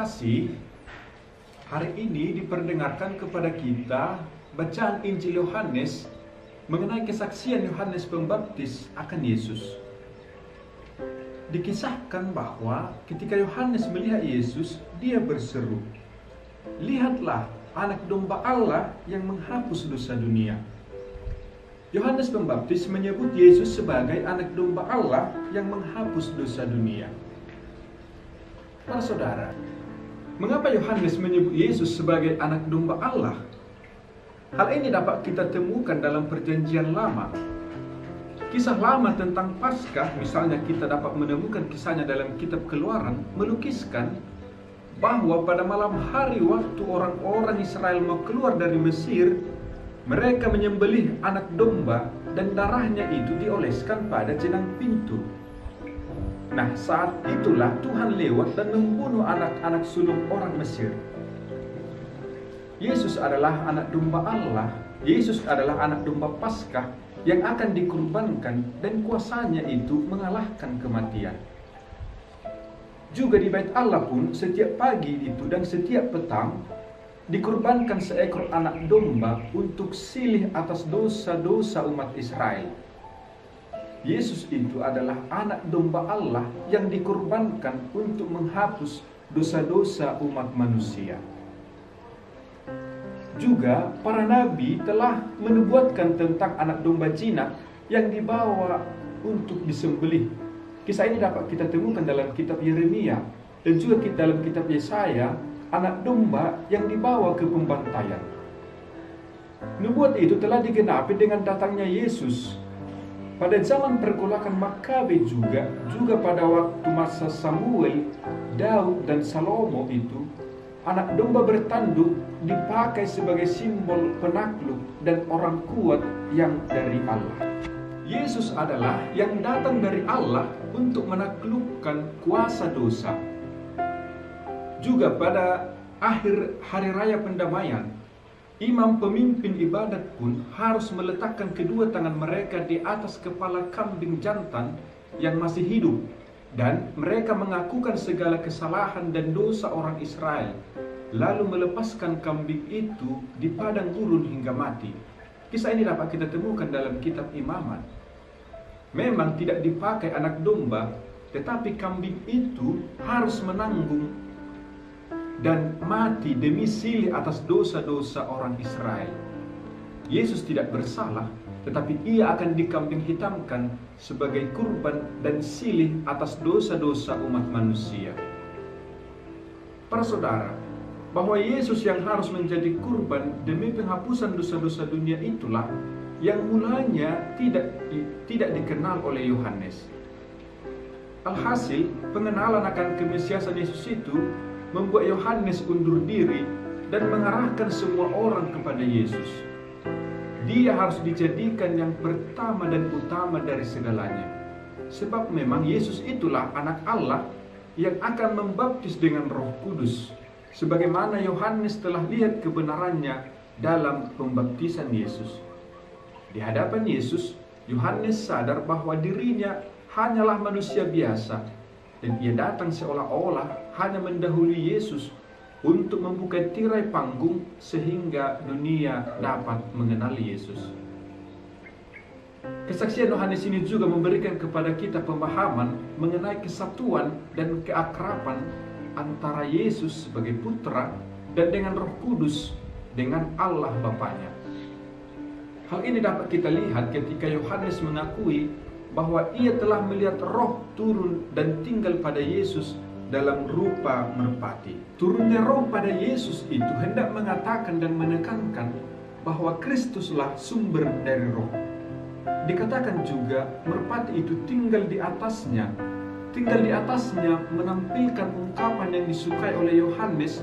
kasih, hari ini diperdengarkan kepada kita bacaan Injil Yohanes mengenai kesaksian Yohanes Pembaptis akan Yesus. Dikisahkan bahwa ketika Yohanes melihat Yesus, dia berseru, "Lihatlah anak domba Allah yang menghapus dosa dunia." Yohanes Pembaptis menyebut Yesus sebagai anak domba Allah yang menghapus dosa dunia. Para saudara, mengapa Yohanes menyebut Yesus sebagai anak domba Allah? Hal ini dapat kita temukan dalam Perjanjian Lama. Kisah lama tentang Paskah, misalnya kita dapat menemukan kisahnya dalam kitab Keluaran, melukiskan bahwa pada malam hari waktu orang-orang Israel mau keluar dari Mesir, mereka menyembelih anak domba dan darahnya itu dioleskan pada jenang pintu. Nah, saat itulah Tuhan lewat dan membunuh anak-anak sulung orang Mesir. Yesus adalah anak domba Allah. Yesus adalah anak domba Paskah yang akan dikurbankan dan kuasanya itu mengalahkan kematian. Juga di Bait Allah pun setiap pagi itu dan setiap petang dikurbankan seekor anak domba untuk silih atas dosa-dosa umat Israel. Yesus itu adalah anak domba Allah yang dikurbankan untuk menghapus dosa-dosa umat manusia. Juga para nabi telah menubuatkan tentang anak domba jinak yang dibawa untuk disembelih. Kisah ini dapat kita temukan dalam kitab Yeremia dan juga dalam kitab Yesaya, anak domba yang dibawa ke pembantaian. Nubuat itu telah digenapi dengan datangnya Yesus. Pada zaman pergolakan Makabe juga pada waktu masa Samuel, Daud dan Salomo itu, anak domba bertanduk dipakai sebagai simbol penakluk dan orang kuat yang dari Allah. Yesus adalah yang datang dari Allah untuk menaklukkan kuasa dosa. Juga pada akhir hari raya pendamaian, imam pemimpin ibadat pun harus meletakkan kedua tangan mereka di atas kepala kambing jantan yang masih hidup, dan mereka mengakukan segala kesalahan dan dosa orang Israel, lalu melepaskan kambing itu di padang gurun hingga mati. Kisah ini dapat kita temukan dalam kitab Imamat. Memang tidak dipakai anak domba, tetapi kambing itu harus menanggung dan mati demi silih atas dosa-dosa orang Israel. Yesus tidak bersalah, tetapi ia akan dikambing hitamkan sebagai kurban dan silih atas dosa-dosa umat manusia. Para saudara, bahwa Yesus yang harus menjadi kurban demi penghapusan dosa-dosa dunia itulah yang mulanya tidak dikenal oleh Yohanes. Alhasil, pengenalan akan kemesiasan Yesus itu membuat Yohanes undur diri dan mengarahkan semua orang kepada Yesus. Dia harus dijadikan yang pertama dan utama dari segalanya. Sebab memang Yesus itulah anak Allah yang akan membaptis dengan Roh Kudus, sebagaimana Yohanes telah lihat kebenarannya dalam pembaptisan Yesus. Di hadapan Yesus, Yohanes sadar bahwa dirinya hanyalah manusia biasa, dan ia datang seolah-olah hanya mendahului Yesus untuk membuka tirai panggung sehingga dunia dapat mengenali Yesus. Kesaksian Yohanes ini juga memberikan kepada kita pemahaman mengenai kesatuan dan keakraban antara Yesus sebagai putra dan dengan Roh Kudus dengan Allah Bapanya. Hal ini dapat kita lihat ketika Yohanes mengakui bahwa ia telah melihat Roh turun dan tinggal pada Yesus dalam rupa merpati. Turunnya Roh pada Yesus itu hendak mengatakan dan menekankan bahwa Kristuslah sumber dari Roh. Dikatakan juga merpati itu tinggal di atasnya. Tinggal di atasnya menampilkan ungkapan yang disukai oleh Yohanes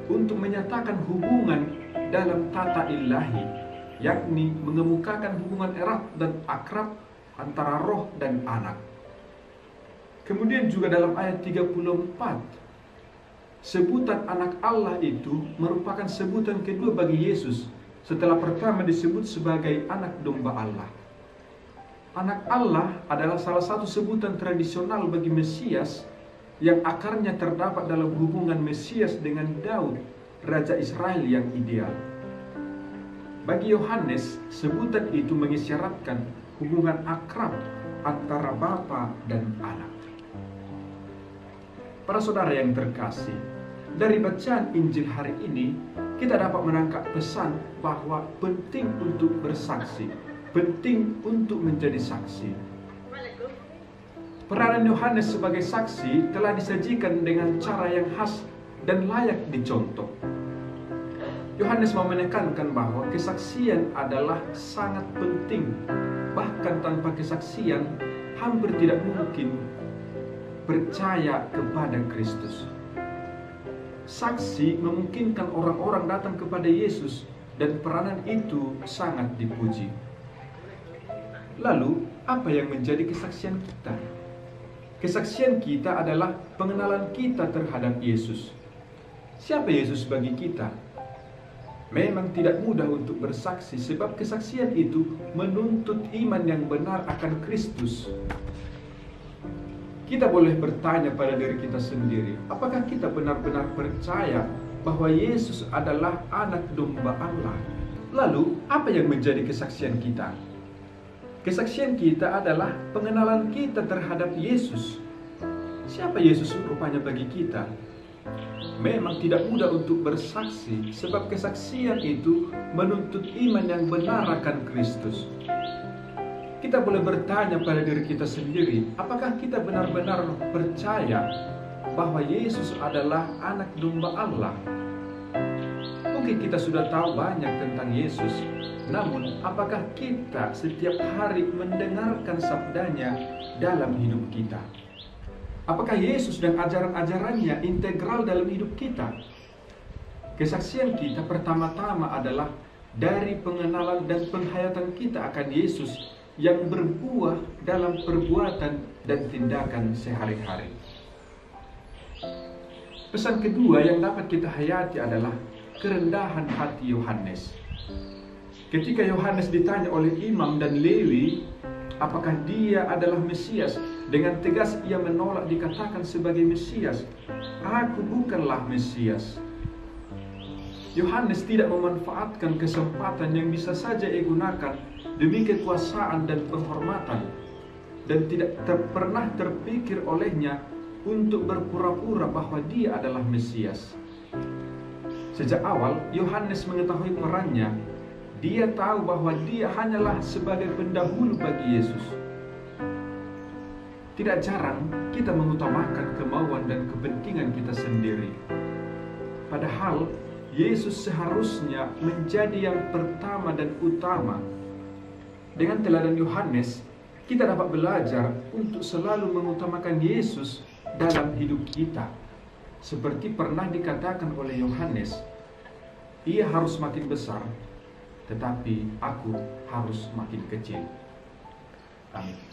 untuk menyatakan hubungan dalam tata ilahi, yakni mengemukakan hubungan erat dan akrab antara roh dan anak. Kemudian juga dalam ayat 34, sebutan anak Allah itu merupakan sebutan kedua bagi Yesus setelah pertama disebut sebagai anak domba Allah. Anak Allah adalah salah satu sebutan tradisional bagi Mesias yang akarnya terdapat dalam hubungan Mesias dengan Daud, Raja Israel yang ideal. Bagi Yohanes, sebutan itu mengisyaratkan hubungan akrab antara Bapa dan Anak. Para saudara yang terkasih, dari bacaan Injil hari ini, kita dapat menangkap pesan bahwa penting untuk bersaksi, penting untuk menjadi saksi. Peranan Yohanes sebagai saksi telah disajikan dengan cara yang khas dan layak dicontoh. Yohanes mau menekankan bahwa kesaksian adalah sangat penting. Bahkan tanpa kesaksian, hampir tidak mungkin percaya kepada Kristus. Saksi memungkinkan orang-orang datang kepada Yesus dan peranan itu sangat dipuji. Lalu, apa yang menjadi kesaksian kita? Kesaksian kita adalah pengenalan kita terhadap Yesus. Siapa Yesus bagi kita? Memang tidak mudah untuk bersaksi sebab kesaksian itu menuntut iman yang benar akan Kristus. Kita boleh bertanya pada diri kita sendiri, apakah kita benar-benar percaya bahwa Yesus adalah anak domba Allah? Lalu, apa yang menjadi kesaksian kita? Kesaksian kita adalah pengenalan kita terhadap Yesus. Siapa Yesus rupanya bagi kita? Memang tidak mudah untuk bersaksi sebab kesaksian itu menuntut iman yang benar akan Kristus. Kita boleh bertanya pada diri kita sendiri, apakah kita benar-benar percaya bahwa Yesus adalah anak domba Allah? Mungkin kita sudah tahu banyak tentang Yesus, namun apakah kita setiap hari mendengarkan sabdanya dalam hidup kita? Apakah Yesus dan ajaran-ajarannya integral dalam hidup kita? Kesaksian kita pertama-tama adalah dari pengenalan dan penghayatan kita akan Yesus yang berbuah dalam perbuatan dan tindakan sehari-hari. Pesan kedua yang dapat kita hayati adalah kerendahan hati Yohanes. Ketika Yohanes ditanya oleh imam dan Lewi, apakah dia adalah Mesias? Dengan tegas ia menolak dikatakan sebagai Mesias. Aku bukanlah Mesias. Yohanes tidak memanfaatkan kesempatan yang bisa saja ia gunakan demi kekuasaan dan penghormatan, dan tidak pernah terpikir olehnya untuk berpura-pura bahwa dia adalah Mesias. Sejak awal Yohanes mengetahui perannya. Dia tahu bahwa dia hanyalah sebagai pendahulu bagi Yesus. Tidak jarang kita mengutamakan kemauan dan kepentingan kita sendiri. Padahal Yesus seharusnya menjadi yang pertama dan utama. Dengan teladan Yohanes, kita dapat belajar untuk selalu mengutamakan Yesus dalam hidup kita. Seperti pernah dikatakan oleh Yohanes, ia harus makin besar, tetapi aku harus makin kecil. Amin.